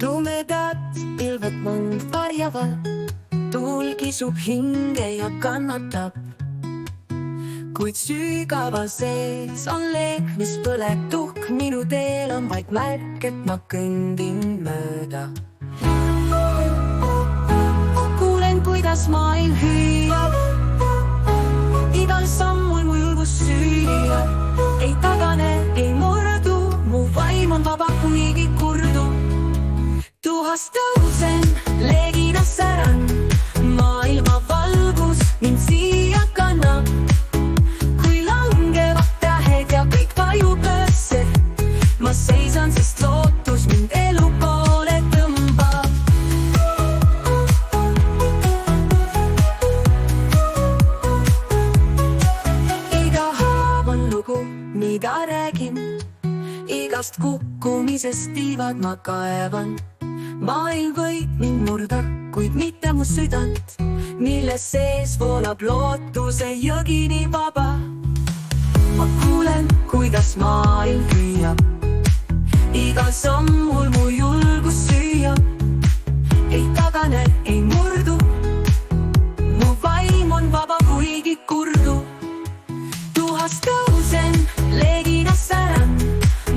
Tumedad pilved mõnd varjavad, tuul kisub hinge ja kannatab. Kuid sügava sees on leek, mis põleb tuhk, minu teel on vaid märk, et ma kõndin mööda. Kuulen, kuidas maailm hüüab, igal sammul mu julgus süüab. Ei tagane, ei murdu, mu vaim on vaba, kuigi kurdu. Tuhast tõusen, leegina säran, maailma valgus mind siia kannab. Kui langevad tähed ja kõik vajub öösse, ma seisan, sest lootus mind elu poole tõmbab. Iga haav on lugu, mida räägin, igast kukkumisest tiivad ma kaevan. Maailm võib mind murda, kuid mitte mu südant, mille sees voolab lootuse jõgi nii vaba. Ma kuulen, kuidas maailm hüüab, igal sammul mu julgus süüab. Ei tagane, ei murdu, mu vaim on vaba, kuigi kurdu. Tuhast tõusen, leegina säran,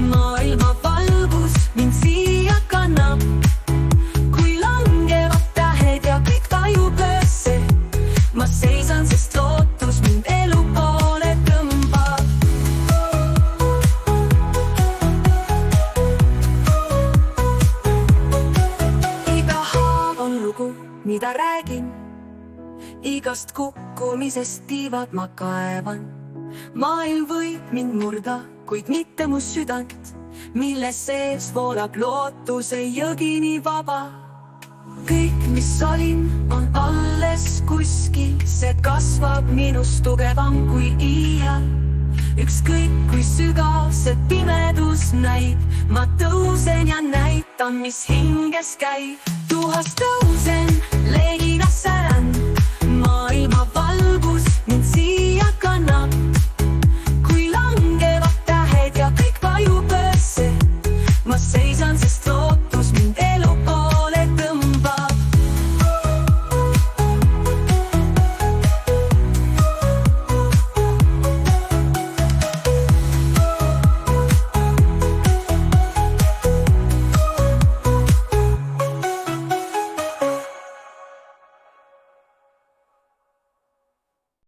maailma valgus mind siia kannab. Ma seisan, sest lootus mind elu poole tõmbab. Iga haav on lugu, mida räägin, igast kukkumisest tiivad ma kaevan. Maailm võib mind murda, kuid mitte mu südant, mille sees voolab lootuse jõgi nii vaba. Kõik, mis olin, on alles kuskil, see kasvab minust tugevam kui iial. Ükskõik kui sügav see pimedus näib, ma tõusen ja näitan, mis hinges käib. Tuhast tõusen, leegina säran.